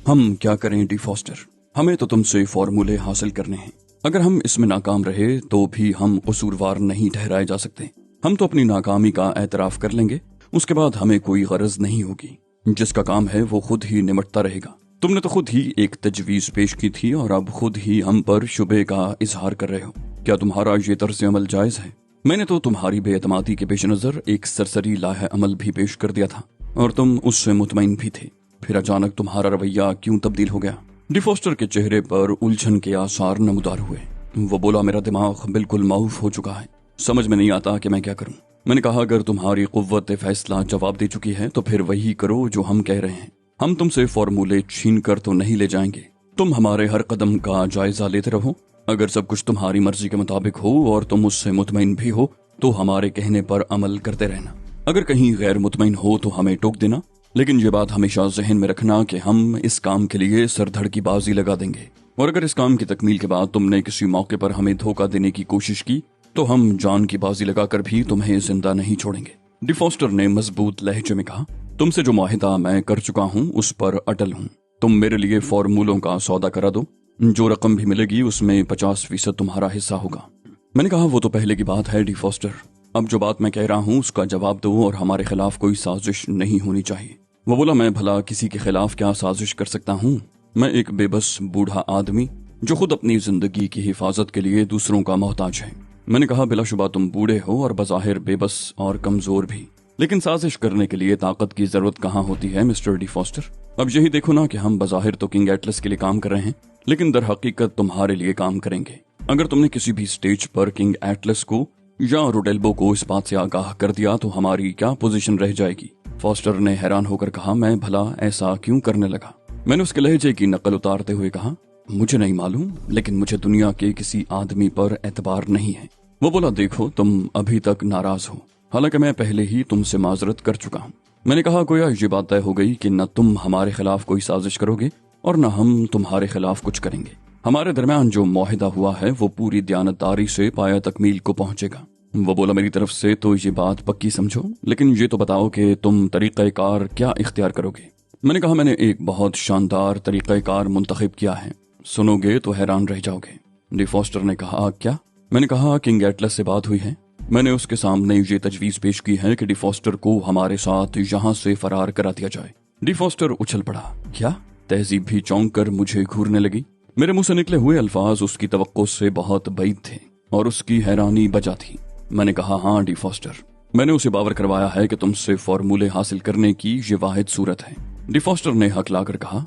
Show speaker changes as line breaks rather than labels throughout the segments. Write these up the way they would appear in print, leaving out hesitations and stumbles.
ہم کیا کریں ڈی فاسٹر؟ ہمیں تو تم سے فارمولے حاصل کرنے ہیں. اگر ہم اس میں ناکام رہے تو بھی ہم قصوروار نہیں ٹھہرائے جا سکتے. ہم تو اپنی ناکامی کا اعتراف کر لیں گے، اس کے بعد ہمیں کوئی غرض نہیں ہوگی. جس کا کام ہے وہ خود ہی نمٹتا رہے گا. تم نے تو خود ہی ایک تجویز پیش کی تھی اور اب خود ہی ہم پر شبے کا اظہار کر رہے ہو. کیا تمہارا یہ طرز عمل جائز ہے؟ میں نے تو تمہاری بے اعتمادی کے پیش نظر ایک سرسری لائحہ عمل بھی پیش کر دیا تھا اور تم اس سے مطمئن بھی تھے. پھر اچانک تمہارا رویہ کیوں تبدیل ہو گیا؟ ڈی فاسٹر کے چہرے پر الجھن کے آثار نمودار ہوئے. وہ بولا، میرا دماغ بالکل معوف ہو چکا ہے. سمجھ میں نہیں آتا کہ میں کیا کروں. میں نے کہا، اگر تمہاری قوت فیصلہ جواب دے چکی ہے تو پھر وہی کرو جو ہم کہہ رہے ہیں. ہم تم سے فارمولے چھین کر تو نہیں لے جائیں گے. تم ہمارے ہر قدم کا جائزہ لیتے رہو. اگر سب کچھ تمہاری مرضی کے مطابق ہو اور تم اس سے مطمئن بھی ہو تو ہمارے کہنے پر عمل کرتے رہنا. اگر کہیں غیر مطمئن ہو تو ہمیں ٹوک دینا، لیکن یہ بات ہمیشہ ذہن میں رکھنا کہ ہم اس کام کے لیے سر دھڑ کی بازی لگا دیں گے، اور اگر اس کام کی تکمیل کے بعد تم نے کسی موقع پر ہمیں دھوکہ دینے کی کوشش کی تو ہم جان کی بازی لگا کر بھی تمہیں زندہ نہیں چھوڑیں گے. ڈی فاسٹر نے مضبوط لہجے میں کہا، تم سے جو معاہدہ میں کر چکا ہوں اس پر اٹل ہوں. تم میرے لیے فارمولوں کا سودا کرا دو. جو رقم بھی ملے گی اس میں 50% تمہارا حصہ ہوگا. میں نے کہا، وہ تو پہلے کی بات ہے ڈی فاسٹر. اب جو بات میں کہہ رہا ہوں اس کا جواب دو اور ہمارے خلاف کوئی سازش نہیں ہونی چاہیے. وہ بولا، میں بھلا کسی کے خلاف کیا سازش کر سکتا ہوں؟ میں ایک بے بس بوڑھا آدمی جو خود اپنی زندگی کی حفاظت کے لیے دوسروں کا محتاج ہے. میں نے کہا، بلا شبہ تم بوڑھے ہو اور بظاہر بے بس اور کمزور بھی، لیکن سازش کرنے کے لیے طاقت کی ضرورت کہاں ہوتی ہے مسٹر ڈی فاسٹر؟ اب یہی دیکھو نا کہ ہم بظاہر تو کنگ ایٹلس کے لیے کام کر رہے ہیں لیکن در حقیقت تمہارے لیے کام کریں گے. اگر تم نے کسی بھی سٹیج پر کنگ ایٹلس کو یا روڈیلبو کو اس بات سے آگاہ کر دیا تو ہماری کیا پوزیشن رہ جائے گی؟ فاسٹر نے حیران ہو کر کہا، میں بھلا ایسا کیوں کرنے لگا؟ میں نے اس کے لہجے کی نقل اتارتے ہوئے کہا، مجھے نہیں معلوم لیکن مجھے دنیا کے کسی آدمی پر اعتبار نہیں ہے. وہ بولا، دیکھو تم ابھی تک ناراض ہو، حالانکہ میں پہلے ہی تم سے معذرت کر چکا ہوں. میں نے کہا، گویا یہ بات طے ہو گئی کہ نہ تم ہمارے خلاف کوئی سازش کرو گے اور نہ ہم تمہارے خلاف کچھ کریں گے. ہمارے درمیان جو معاہدہ ہوا ہے وہ پوری دیانتداری سے پایہ تکمیل کو پہنچے گا. وہ بولا، میری طرف سے تو یہ بات پکی سمجھو، لیکن یہ تو بتاؤ کہ تم طریقہ کار کیا اختیار کرو گے؟ میں نے کہا، میں نے ایک بہت شاندار طریقہ کار منتخب کیا ہے، سنو گے تو حیران رہ جاؤ گے. ڈی فاسٹر نے کہا، کیا؟ میں نے کہا، کنگ ایٹلس سے بات ہوئی ہے. میں نے اس کے سامنے یہ تجویز پیش کی ہے کہ ڈی فاسٹر کو ہمارے ساتھ یہاں سے فرار کرا دیا جائے. ڈی فاسٹر اچھل پڑا. کیا؟ تہذیب بھی چونک کر مجھے گھورنے لگی. میرے منہ سے نکلے ہوئے الفاظ اس کی توقع سے بہت بعید تھے اور اس کی حیرانی بجا تھی. میں نے کہا، ہاں ڈی فاسٹر، میں نے اسے باور کروایا ہے کہ تم سے فارمولے حاصل کرنے کی یہ واحد صورت ہے. ڈی فاسٹر نے حق لا کر کہا،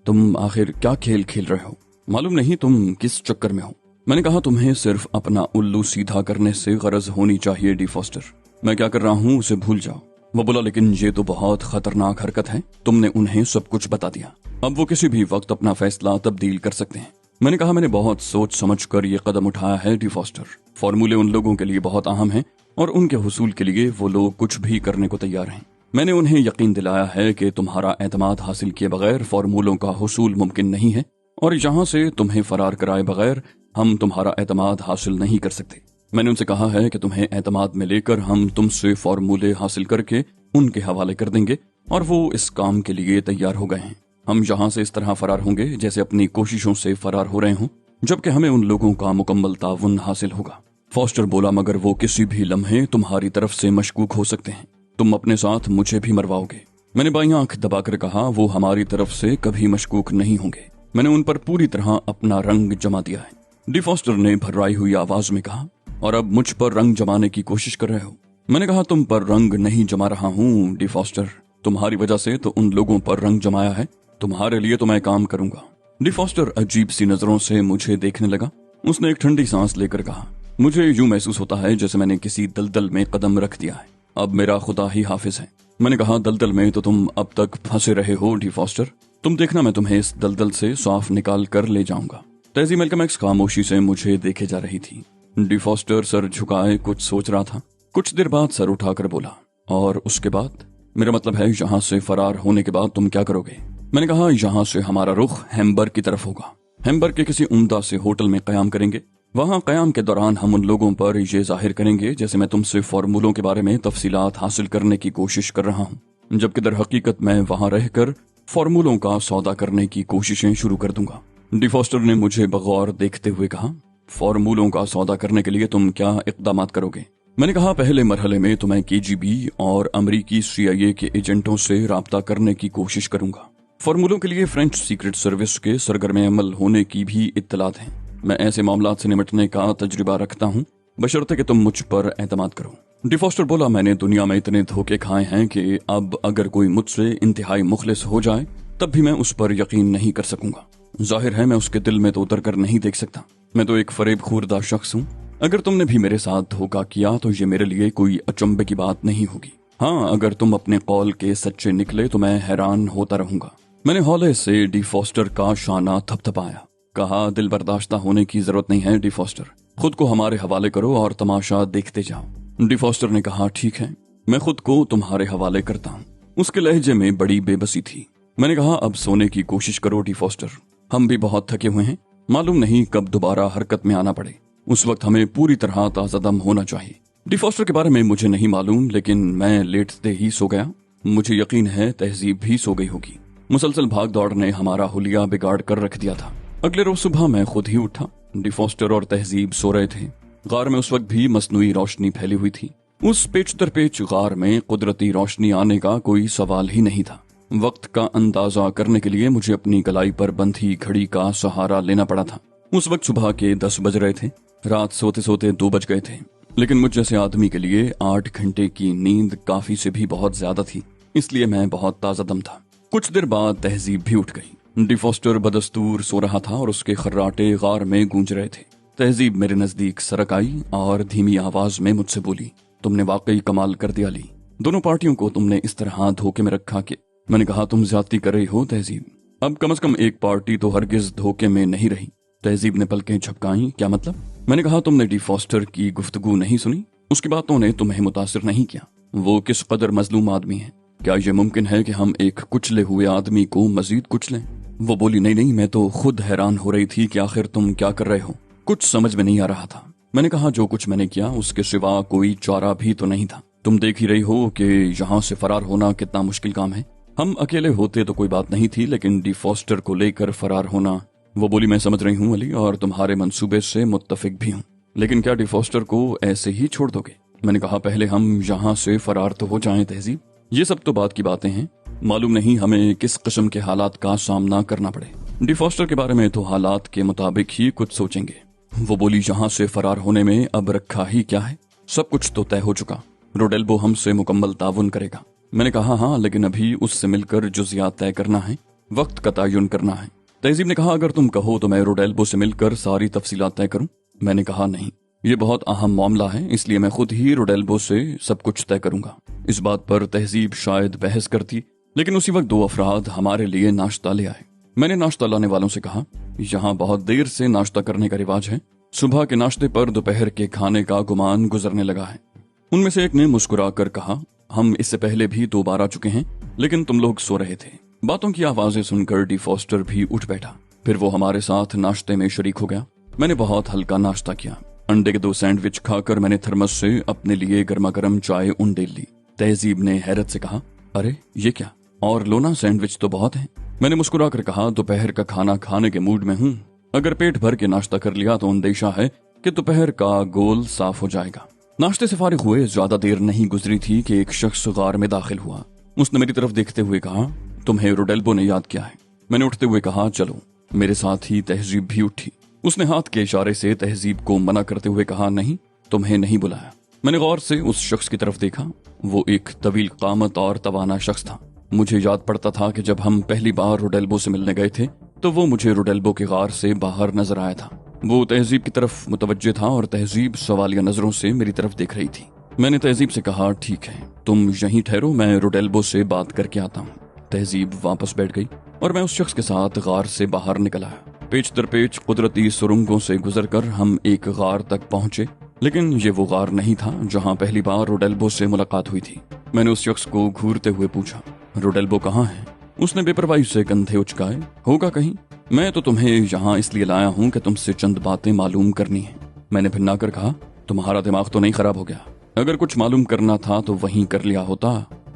تم آخر کیا کھیل کھیل رہے ہو؟ معلوم نہیں تم کس چکر میں ہو. میں نے کہا، تمہیں صرف اپنا الو سیدھا کرنے سے غرض ہونی چاہیے ڈی فاسٹر. میں کیا کر رہا ہوں اسے بھول جاؤ. وہ بولا، لیکن یہ تو بہت خطرناک حرکت ہے. تم نے انہیں سب کچھ بتا دیا، اب وہ کسی بھی وقت اپنا فیصلہ تبدیل کر سکتے ہیں. میں نے کہا، میں نے بہت سوچ سمجھ کر یہ قدم اٹھایا ہے ڈی فاسٹر. فارمولے ان لوگوں کے لیے بہت اہم ہیں اور ان کے حصول کے لیے وہ لوگ کچھ بھی کرنے کو تیار ہیں. میں نے انہیں یقین دلایا ہے کہ تمہارا اعتماد حاصل کیے بغیر فارمولوں کا حصول ممکن نہیں ہے اور یہاں سے تمہیں فرار کرائے بغیر ہم تمہارا اعتماد حاصل نہیں کر سکتے. میں نے ان سے کہا ہے کہ تمہیں اعتماد میں لے کر ہم تم سے فارمولے حاصل کر کے ان کے حوالے کر دیں گے اور وہ اس کام کے لیے تیار ہو گئے ہیں. ہم یہاں سے اس طرح فرار ہوں گے جیسے اپنی کوششوں سے فرار ہو رہے ہوں، جبکہ ہمیں ان لوگوں کا مکمل تعاون حاصل ہوگا. فاسٹر بولا، مگر وہ کسی بھی لمحے تمہاری طرف سے مشکوک ہو سکتے ہیں. تم اپنے ساتھ مجھے بھی مرواؤ گے. میں نے بائیں آنکھ دبا کر کہا، وہ ہماری طرف سے کبھی مشکوک نہیں ہوں گے. میں نے ان پر پوری طرح اپنا رنگ جما دیا ہے. ڈی فاسٹر نے بھررائی ہوئی آواز میں کہا، اور اب مجھ پر رنگ جمانے کی کوشش کر رہے ہو؟ میں نے کہا، تم پر رنگ نہیں جما رہا ہوں ڈی فاسٹر، تمہاری وجہ سے تو ان لوگوں پر رنگ جمایا ہے. تمہارے لیے تو میں کام کروں گا. ڈی فاسٹر عجیب سی نظروں سے مجھے دیکھنے لگا. اس نے ایک ٹھنڈی سانس لے کر کہا، مجھے یوں محسوس ہوتا ہے جیسے میں نے کسی دلدل میں قدم رکھ دیا ہے. اب میرا خدا ہی حافظ ہے. میں نے کہا، دلدل میں تو تم اب تک پھنسے رہے ہو ڈی فاسٹر. تم دیکھنا میں تمہیں اس دلدل سے صاف نکال کر لے جاؤں گا. تیزی میلکم ایکس خاموشی سے مجھے دیکھے جا رہی تھی. ڈی فاسٹر سر جھکائے کچھ سوچ رہا تھا. کچھ دیر بعد سر اٹھا کر بولا، اور اس کے بعد؟ میرا مطلب ہے یہاں سے فرار ہونے کے بعد تم کیا کرو گے؟ میں نے کہا، یہاں سے ہمارا رخ ہیمبرگ کی طرف ہوگا. ہیمبرگ کے کسی عمدہ سے ہوٹل میں قیام کریں گے. وہاں قیام کے دوران ہم ان لوگوں پر یہ ظاہر کریں گے جیسے میں تم سے فارمولوں کے بارے میں تفصیلات حاصل کرنے کی کوشش کر رہا ہوں، جبکہ در حقیقت میں وہاں رہ کر फॉर्मूलों का सौदा करने की कोशिशें शुरू कर दूंगा। डी फॉस्टर ने मुझे बगौर देखते हुए कहा, फॉर्मूलों का सौदा करने के लिए तुम क्या इक़दाम करोगे? मैंने कहा, पहले मरहले में तो मैं KGB और अमरीकी CIA के एजेंटों से राब्ता करने की कोशिश करूंगा। फॉर्मूलों के लिए फ्रेंच सीक्रेट सर्विस के सरगर्म अमल होने की भी इत्तलात हैं। मैं ऐसे मामलात से निपटने का तजुर्बा रखता हूँ, बशर्ते कि तुम मुझ पर एतमाद करो। डी फॉस्टर बोला, मैंने दुनिया में इतने धोखे खाए हैं कि अब अगर कोई मुझसे इंतहाई मुखलिस हो जाए तब भी मैं उस पर यकीन नहीं कर सकूंगा। जाहिर है मैं उसके दिल में तो उतर कर नहीं देख सकता। मैं तो एक फरेब खूरदा शख्स हूँ। अगर तुमने भी मेरे साथ धोखा किया तो ये मेरे लिए कोई अचंभे की बात नहीं होगी। हाँ, अगर तुम अपने कौल के सच्चे निकले तो मैं हैरान होता रहूंगा। मैंने हौले से डी फॉस्टर का शाना थपथपाया। कहा, दिल बर्दाश्ता होने की जरूरत नहीं है डी फॉस्टर, खुद को हमारे हवाले करो और तमाशा देखते जाओ। डी फॉस्टर ने कहा, ठीक है, मैं खुद को तुम्हारे हवाले करता हूँ। उसके लहजे में बड़ी बेबसी थी। मैंने कहा, अब सोने की कोशिश करो डी फॉस्टर, हम भी बहुत थके हुए हैं, मालूम नहीं कब दोबारा हरकत में आना पड़े। उस वक्त हमें पूरी तरह ताज़ा दम होना चाहिए। डी फॉस्टर के बारे में मुझे नहीं मालूम, लेकिन मैं लेटते ही सो गया। मुझे यकीन है तहजीब भी सो गई होगी। मुसलसल भाग दौड़ ने हमारा हुलिया बिगाड़ कर रख दिया था। अगले रोज सुबह मैं खुद ही उठा। डी फॉस्टर और तहजीब सो रहे थे। गार में उस वक्त भी मसनूई रोशनी फैली हुई थी। उस पेच दर पेच गार में कुदरती रोशनी आने का कोई सवाल ही नहीं था। वक्त का अंदाजा करने के लिए मुझे अपनी कलाई पर बंधी घड़ी का सहारा लेना पड़ा था। उस वक्त सुबह के 10 बज रहे थे। रात सोते सोते 2 बज गए थे, लेकिन मुझ जैसे आदमी के लिए 8 घंटे की नींद काफी से भी बहुत ज्यादा थी, इसलिए मैं बहुत ताजा दम था। कुछ देर बाद तहजीब भी उठ गई। डी फॉस्टर बदस्तूर सो रहा था और उसके खर्राटे गार में गूंज रहे थे। तहजीब मेरे नजदीक सरक आई और धीमी आवाज में मुझसे बोली, तुमने वाकई कमाल कर दिया ली। दोनों पार्टियों को तुमने इस तरह धोखे में रखा कि। मैंने कहा, तुम ज्यादती कर रही हो तहजीब। अब कम से कम एक पार्टी तो हरगिज धोखे में नहीं रही। तहजीब ने पलकें झपकाई। क्या मतलब? मैंने कहा, तुमने डी फॉस्टर की गुफ्तगू नहीं सुनी? उसकी बातों ने तुम्हें मुतासिर नहीं किया? वो किस कदर मजलूम आदमी है। क्या ये मुमकिन है कि हम एक कुचले हुए आदमी को मजीद कुचलें? वो बोली, नहीं, मैं तो खुद हैरान हो रही थी कि आखिर तुम क्या कर रहे हो। कुछ समझ में नहीं आ रहा था। मैंने कहा, जो कुछ मैंने किया उसके सिवा कोई चारा भी तो नहीं था। तुम देख ही रही हो कि यहाँ से फरार होना कितना मुश्किल काम है। हम अकेले होते तो कोई बात नहीं थी, लेकिन डी फॉस्टर को लेकर फरार होना। वो बोली, मैं समझ रही हूँ अली, और तुम्हारे मंसूबे से मुत्तफिक भी हूँ, लेकिन क्या डी फॉस्टर को ऐसे ही छोड़ दोगे? मैंने कहा, पहले हम यहाँ से फरार तो हो जाएं तहजीब। ये सब तो बात की बातें हैं, मालूम नहीं हमें किस किस्म के हालात का सामना करना पड़े। डी फॉस्टर के बारे में तो हालात के मुताबिक ही कुछ सोचेंगे। वो बोली, यहाँ से फरार होने में अब रखा ही क्या है, सब कुछ तो तय हो चुका। रोडेल्बो हमसे मुकम्मल ताउन करेगा। मैंने कहा, हाँ, लेकिन अभी उससे मिलकर जुज़ियात तय करना है, वक्त का तयन करना है। तहजीब ने कहा, अगर तुम कहो तो मैं रोडेल्बो से मिलकर सारी तफसीलात तय करूं। मैंने कहा, नहीं, ये बहुत अहम मामला है, इसलिए मैं खुद ही रोडेल्बो से सब कुछ तय करूंगा। इस बात पर तहजीब शायद बहस करती, लेकिन उसी वक्त 2 अफराद हमारे लिए नाश्ता ले आए। मैंने नाश्ता लाने वालों से कहा, यहाँ बहुत देर से नाश्ता करने का रिवाज है। सुबह के नाश्ते पर दोपहर के खाने का गुमान गुजरने लगा है। उनमें से एक ने मुस्कुरा कर कहा, हम इससे पहले भी 2 बार आ चुके हैं, लेकिन तुम लोग सो रहे थे। बातों की आवाजें सुनकर डी फॉस्टर भी उठ बैठा। फिर वो हमारे साथ नाश्ते में शरीक हो गया। मैंने बहुत हल्का नाश्ता किया। अंडे के 2 सैंडविच खाकर मैंने थर्मस से अपने लिए गर्मा गर्म चाय उंडेल ली। तहजीब ने हैरत से कहा, अरे ये क्या, और लो ना, सैंडविच तो बहुत है। मैंने मुस्कुरा कर कहा, दोपहर का खाना खाने के मूड में हूँ। अगर पेट भर के नाश्ता कर लिया तो अंदेशा है कि दोपहर का गोल साफ हो जाएगा। नाश्ते से फारिग हुए ज्यादा देर नहीं गुजरी थी कि एक शख्स गार में दाखिल हुआ। उसने मेरी तरफ देखते हुए कहा, तुम्हें रोडेल्बो ने याद किया है। मैंने उठते हुए कहा, चलो। मेरे साथ ही तहजीब भी उठी। उसने हाथ के इशारे से तहजीब को मना करते हुए कहा, नहीं, तुम्हें नहीं बुलाया। मैंने गौर से उस शख्स की तरफ देखा। वो एक तवील कामत और तवाना शख्स था। मुझे याद पड़ता था कि जब हम पहली बार रोडेल्बो से मिलने गए थे तो वो मुझे रोडेल्बो के गार से बाहर नजर आया था। वो तहजीब की तरफ मुतवज्जे था और तहजीब सवालिया नजरों से मेरी तरफ देख रही थी। मैंने तहजीब से कहा, ठीक है, तुम यहीं ठहरो, मैं रोडेल्बो से बात करके आता हूँ। तहजीब वापस बैठ गई और मैं उस शख्स के साथ गार से बाहर निकल आया। पेच दर पेच कुदरती सुरंगों से गुजरकर हम एक गार तक पहुंचे, लेकिन ये वो गार नहीं था जहां पहली बार रोडेल्बो से मुलाकात हुई थी। मैंने उस शख्स को घूरते हुए पूछा, रोडेल्बो कहाँ है? उसने बेपरवाही से कंधे उचकाए, होगा कहीं। मैं तो तुम्हें यहाँ इसलिए लाया हूँ कि तुमसे चंद बातें मालूम करनी है। मैंने भिन्ना कर कहा, तुम्हारा दिमाग तो नहीं खराब हो गया? अगर कुछ मालूम करना था तो वहीं कर लिया होता।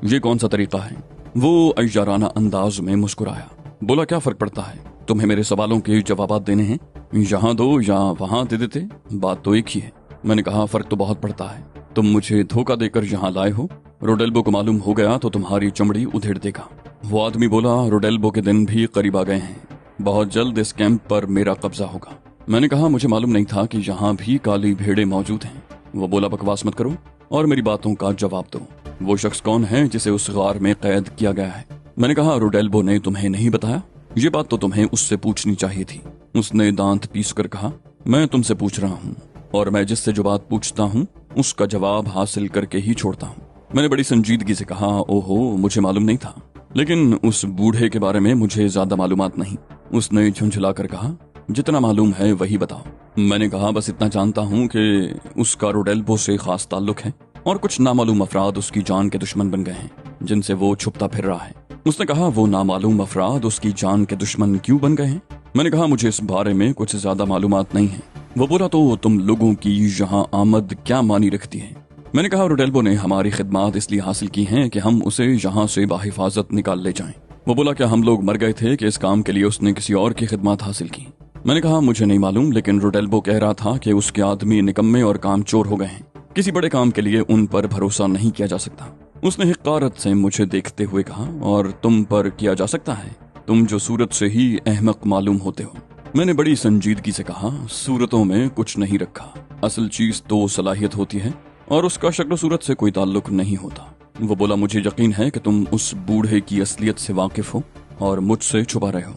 ये कौन सा तरीका है? वो अय्याराना अंदाज में मुस्कुराया। बोला, क्या फर्क पड़ता है, तुम्हें मेरे सवालों के जवाब देने हैं, यहाँ दो या वहां दे देते, बात तो एक ही है। मैंने कहा, फर्क तो बहुत पड़ता है, तुम मुझे धोखा देकर यहाँ लाए हो, रोडेल्बो को मालूम हो गया तो तुम्हारी चमड़ी उधेड़ देगा। वो आदमी बोला, रोडेल्बो के दिन भी करीब आ गए हैं, बहुत जल्द इस कैंप पर मेरा कब्जा होगा। मैंने कहा, मुझे मालूम नहीं था कि यहाँ भी काली भेड़ें मौजूद हैं। वो बोला, बकवास मत करो और मेरी बातों का जवाब दो। वो शख्स कौन है जिसे उस गार में कैद किया गया है? मैंने कहा, रोडेल्बो ने तुम्हें नहीं बताया? ये बात तो तुम्हें उससे पूछनी चाहिए थी। उसने दांत पीस कर कहा, मैं तुमसे पूछ रहा हूँ और मैं जिससे जो बात पूछता हूँ उसका जवाब हासिल करके ही छोड़ता हूँ। मैंने बड़ी संजीदगी से कहा, ओहो, मुझे मालूम नहीं था, लेकिन उस बूढ़े के बारे में मुझे ज्यादा मालूमात नहीं। उसने झुंझला कर कहा, जितना मालूम है वही बताओ। मैंने कहा, बस इतना जानता हूँ कि उसका रोडेल्बो से खास ताल्लुक है और कुछ नामालूम अफराद उसकी जान के दुश्मन बन गए हैं जिनसे वो छुपता फिर रहा है। उसने कहा, वो नामालूम अफराद उसकी जान के दुश्मन क्यों बन गए हैं? मैंने कहा, मुझे इस बारे में कुछ ज्यादा मालूमात नहीं है। वो बोला, तो तुम लोगों की यहाँ आमद क्या मानी रखती है? मैंने कहा, रोडेल्बो ने हमारी खिदमत इसलिए हासिल की हैं कि हम उसे यहाँ से बाहिफाजत निकाल ले जाएं। वो बोला, क्या हम लोग मर गए थे कि इस काम के लिए उसने किसी और की खिदमत हासिल की? मैंने कहा, मुझे नहीं मालूम, लेकिन रोडेल्बो कह रहा था कि उसके आदमी निकम्मे और कामचोर हो गए हैं, किसी बड़े काम के लिए उन पर भरोसा नहीं किया जा सकता। उसने हिकारत से मुझे देखते हुए कहा, और तुम पर किया जा सकता है, तुम जो सूरत से ही अहमक मालूम होते हो। मैंने बड़ी संजीदगी से कहा, सूरतों में कुछ नहीं रखा, असल चीज तो सलाहियत होती है और उसका शक्ल सूरत से कोई ताल्लुक नहीं होता। वो बोला, मुझे यकीन है कि तुम उस बूढ़े की असलियत से वाकिफ हो और मुझसे छुपा रहे हो।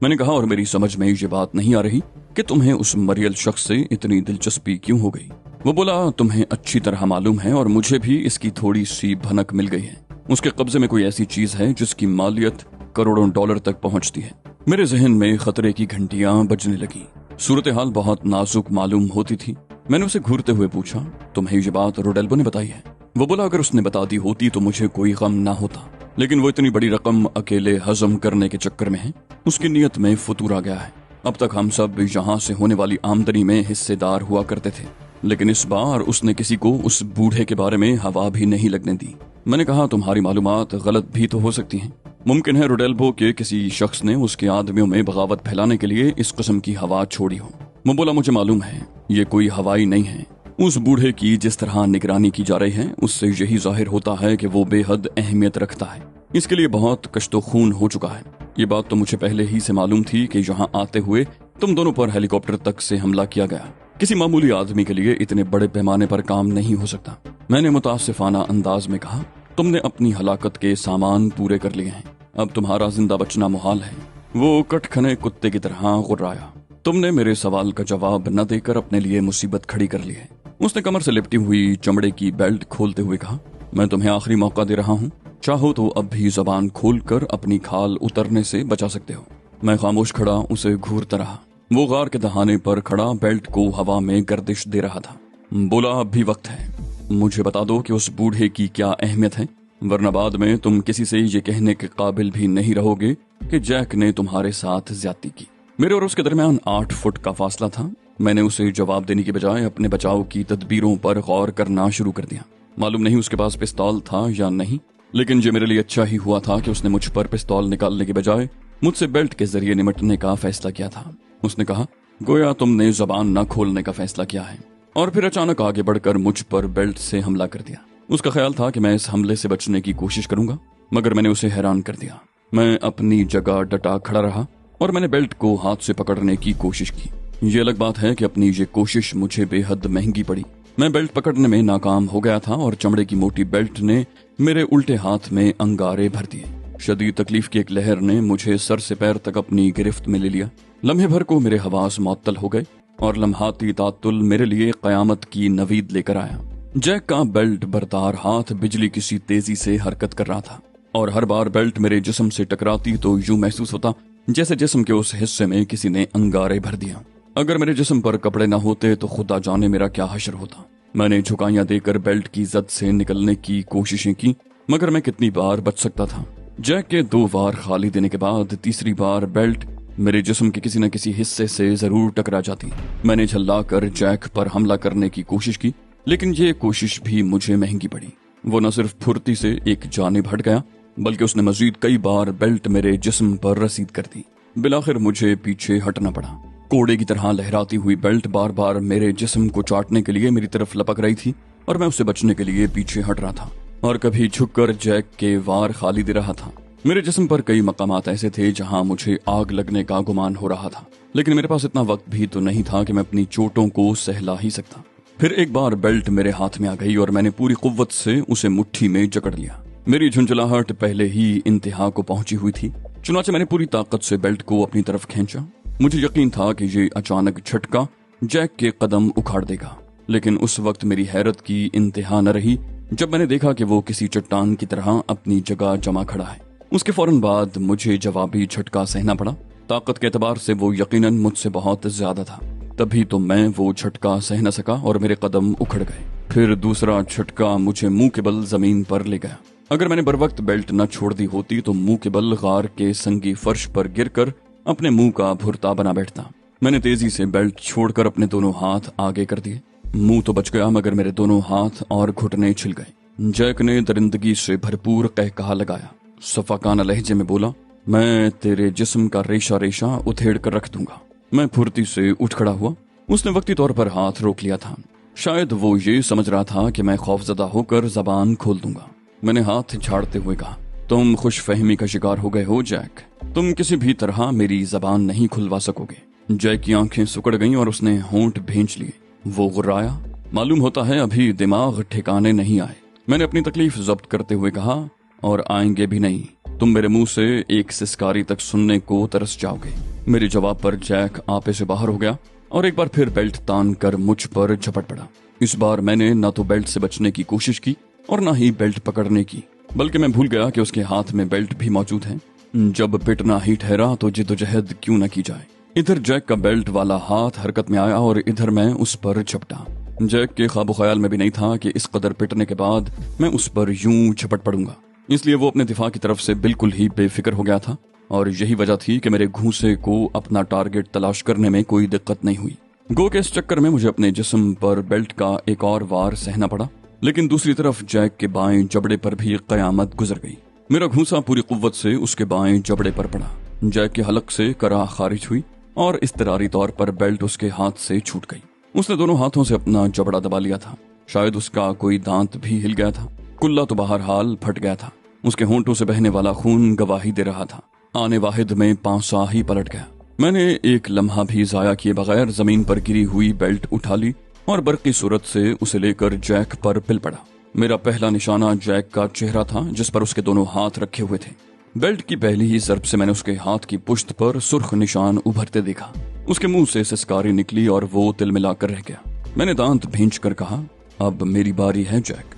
मैंने कहा, और मेरी समझ में ये बात नहीं आ रही कि तुम्हें उस मरियल शख्स से इतनी दिलचस्पी क्यों हो गई। वो बोला, तुम्हें अच्छी तरह मालूम है और मुझे भी इसकी थोड़ी सी भनक मिल गई है। उसके कब्जे में कोई ऐसी चीज है जिसकी मालियत करोड़ों डॉलर तक पहुंचती है। मेरे जहन में खतरे की घंटियां बजने लगी। सूरत हाल बहुत नाजुक मालूम होती थी। मैंने उसे घूरते हुए पूछा, तुम्हें ये बात रोडेल्बो ने बताई है? वो बोला, अगर उसने बता दी होती तो मुझे कोई गम ना होता, लेकिन वो इतनी बड़ी रकम अकेले हजम करने के चक्कर में है, उसकी नीयत में फतूर आ गया है। अब तक हम सब यहाँ से होने वाली आमदनी में हिस्सेदार हुआ करते थे, लेकिन इस बार उसने किसी को उस बूढ़े के बारे में हवा भी नहीं लगने दी। मैंने कहा, तुम्हारी मालूमात गलत भी तो हो सकती हैं। मुमकिन है रोडेल्बो के किसी शख्स ने उसके आदमियों में बगावत फैलाने के लिए इस किस्म की हवा छोड़ी हो। वो बोला, मुझे मालूम है ये कोई हवाई नहीं है। उस बूढ़े की जिस तरह निगरानी की जा रही है उससे यही जाहिर होता है कि वो बेहद अहमियत रखता है। इसके लिए बहुत कश्तो खून हो चुका है। ये बात तो मुझे पहले ही से मालूम थी कि यहाँ आते हुए तुम दोनों पर हेलीकॉप्टर तक से हमला किया गया। किसी मामूली आदमी के लिए इतने बड़े पैमाने पर काम नहीं हो सकता। मैंने मुतासिफाना अंदाज में कहा, तुमने अपनी हलाकत के सामान पूरे कर लिए हैं, अब तुम्हारा जिंदा बचना मुहाल है। वो कटखने कुत्ते की तरह गुर्राया। तुमने मेरे सवाल का जवाब न देकर अपने लिए मुसीबत खड़ी कर ली है। उसने कमर से लिपटी हुई चमड़े की बेल्ट खोलते हुए कहा, मैं तुम्हें आखिरी मौका दे रहा हूँ, चाहो तो अब भी जबान खोलकर अपनी खाल उतरने से बचा सकते हो। मैं खामोश खड़ा उसे घूरता रहा। वो गार के दहाने पर खड़ा बेल्ट को हवा में गर्दिश दे रहा था। बोला, अब भी वक्त है, मुझे बता दो कि उस बूढ़े की क्या अहमियत है, वरना बाद में तुम किसी से ये कहने के काबिल भी नहीं रहोगे कि जैक ने तुम्हारे साथ ज्यादती की। मेरे और उसके दरमियान 8 फुट का फासला था। मैंने उसे जवाब देने की बजाय अपने बचाव की तदबीरों पर गौर करना शुरू कर दिया। मालूम नहीं उसके पास पिस्तौल था या नहीं, लेकिन ये मेरे लिए अच्छा ही हुआ था कि उसने मुझ पर पिस्तौल निकालने के बजाय मुझसे बेल्ट के जरिए निमटने का फैसला किया था। उसने कहा, गोया तुमने जबान न खोलने का फैसला किया है, और फिर अचानक आगे बढ़कर मुझ पर बेल्ट से हमला कर दिया। उसका ख्याल था कि मैं इस हमले से बचने की कोशिश करूंगा, मगर मैंने उसे हैरान कर दिया। मैं अपनी जगह डटा खड़ा रहा और मैंने बेल्ट को हाथ से पकड़ने की कोशिश की। ये अलग बात है कि अपनी ये कोशिश मुझे बेहद महंगी पड़ी। मैं बेल्ट पकड़ने में नाकाम हो गया था और चमड़े की मोटी बेल्ट ने मेरे उल्टे हाथ में अंगारे भर दिए। शदीद तकलीफ की एक लहर ने मुझे सर से पैर तक अपनी गिरफ्त में ले लिया। लम्हे भर को मेरे हवास मुअत्तल हो गए और लम्हाती तातुल मेरे लिए कयामत की नवीद लेकर आया। जैक का बेल्ट बरदार हाथ बिजली की सी तेजी से हरकत कर रहा था और हर बार बेल्ट मेरे जिस्म से टकराती तो यूं महसूस होता जैसे जिस्म के उस हिस्से में किसी ने अंगारे भर दिया। अगर मेरे जिस्म पर कपड़े न होते तो खुदा जाने मेरा क्या हशर होता। मैंने झुकाइयां देकर बेल्ट की जद से निकलने की कोशिशें की, मगर मैं कितनी बार बच सकता था। जैक के 2 बार खाली देने के बाद तीसरी बार बेल्ट मेरे जिस्म के किसी न किसी हिस्से से जरूर टकरा जाती। मैंने झल्लाकर जैक पर हमला करने की कोशिश की, लेकिन ये कोशिश भी मुझे महंगी पड़ी। वो न सिर्फ फुर्ती से एक जानिब हट गया बल्कि उसने मजीद कई बार बेल्ट मेरे जिस्म पर रसीद कर दी। बिलाखिर मुझे पीछे हटना पड़ा। कोड़े की तरह लहराती हुई बेल्ट बार बार मेरे जिस्म को चाटने के लिए मेरी तरफ लपक रही थी और मैं उससे बचने के लिए पीछे हट रहा था और कभी झुककर जैक के वार खाली दे रहा था। मेरे जिस्म पर कई मकामात ऐसे थे जहां मुझे आग लगने का गुमान हो रहा था, लेकिन मेरे पास इतना वक्त भी तो नहीं था कि मैं अपनी चोटों को सहला ही सकता। फिर एक बार बेल्ट मेरे हाथ में आ गई और मैंने पूरी कुव्वत से उसे मुट्ठी में जकड़ लिया। मेरी झुंझलाहट पहले ही इंतहा को पहुंची हुई थी। चुनाचे मैंने पूरी ताकत से बेल्ट को अपनी तरफ खींचा। मुझे यकीन था कि ये अचानक झटका जैक के कदम उखाड़ देगा, लेकिन उस वक्त मेरी हैरत की इंतहा न रही जब मैंने देखा कि वो किसी चट्टान की तरह अपनी जगह जमा खड़ा है। उसके फौरन बाद मुझे जवाबी झटका सहना पड़ा। ताकत के एतबार से वो यकीनन मुझसे बहुत ज्यादा था। तभी तो मैं वो झटका सह न सका और मेरे कदम उखड़ गए। फिर दूसरा झटका मुझे मुंह के बल जमीन पर ले गया। अगर मैंने बरवक्त बेल्ट न छोड़ दी होती तो मुंह के बल गार के संगी फर्श पर गिरकर अपने मुंह का भुरता बना बैठता। मैंने तेजी से बेल्ट छोड़कर अपने दोनों हाथ आगे कर दिए। मुंह तो बच गया मगर मेरे दोनों हाथ और घुटने छिल गए। जैक ने दरिंदगी से भरपूर कहकहा लगाया। सफाकाना लहजे में बोला, मैं तेरे जिस्म का रेशा रेशा उधेड़ कर रख दूंगा। मैं फुर्ती से उठ खड़ा हुआ। उसने वक्ती तौर पर हाथ रोक लिया था। शायद वो ये समझ रहा था कि मैं खौफजदा होकर जबान खोल दूंगा। मैंने हाथ झाड़ते हुए कहा, तुम खुश फहमी का शिकार हो गए हो जैक। तुम किसी भी तरह मेरी जबान नहीं खुलवा सकोगे। जैक की आंखें सुकड़ गईं और उसने होंठ भींच लिए। वो गुर्राया, मालूम होता है अभी दिमाग ठिकाने नहीं आए। मैंने अपनी तकलीफ जब्त करते हुए कहा, और आएंगे भी नहीं। तुम मेरे मुंह से एक सिसकारी तक सुनने को तरस जाओगे। मेरे जवाब पर जैक आपे से बाहर हो गया और एक बार फिर बेल्ट तान कर मुझ पर झपट पड़ा। इस बार मैंने न तो बेल्ट से बचने की कोशिश की और न ही बेल्ट पकड़ने की, बल्कि मैं भूल गया कि उसके हाथ में बेल्ट भी मौजूद है। जब पिटना ही ठहरा तो जिद्दोजहद क्यों न की जाए। इधर जैक का बेल्ट वाला हाथ हरकत में आया और इधर मैं उस पर झपटा। जैक के ख्वाबो ख्याल में भी नहीं था कि इस कदर पिटने के बाद मैं उस पर यूं झपट पड़ूंगा, इसलिए वो अपने दिफा की तरफ से बिल्कुल ही बेफिक्र हो गया था और यही वजह थी कि मेरे घूंसे को अपना टारगेट तलाश करने में कोई दिक्कत नहीं हुई। गो के इस चक्कर में मुझे अपने जिस्म पर बेल्ट का एक और वार सहना पड़ा, लेकिन दूसरी तरफ जैक के बाएं जबड़े पर भी कयामत गुजर गई। मेरा घूंसा पूरी कुव्वत से उसके बाएं जबड़े पर पड़ा। जैक के हलक से करा खारिज हुई और इस्तरारी तौर पर बेल्ट उसके हाथ से छूट गई। उसने दोनों हाथों से अपना जबड़ा दबा लिया था। शायद उसका कोई दांत भी हिल गया था। कुल्ला तो बहरहाल फट गया था। उसके होंठों से बहने वाला खून गवाही दे रहा था। आने वाहिद में पांसा ही पलट गया। मैंने एक लम्हा भी जाया किए बगैर जमीन पर गिरी हुई बेल्ट उठा ली और बरकी सूरत से उसे लेकर जैक पर पिल पड़ा। मेरा पहला निशाना जैक का चेहरा था जिस पर उसके दोनों हाथ रखे हुए थे। बेल्ट की पहली ही ज़रब से मैंने उसके हाथ की पुश्त पर सुर्ख निशान उभरते देखा। उसके मुंह से सिसकारी निकली और वो तिलमिला कर रह गया। मैंने दांत भींच कर कहा, अब मेरी बारी है जैक।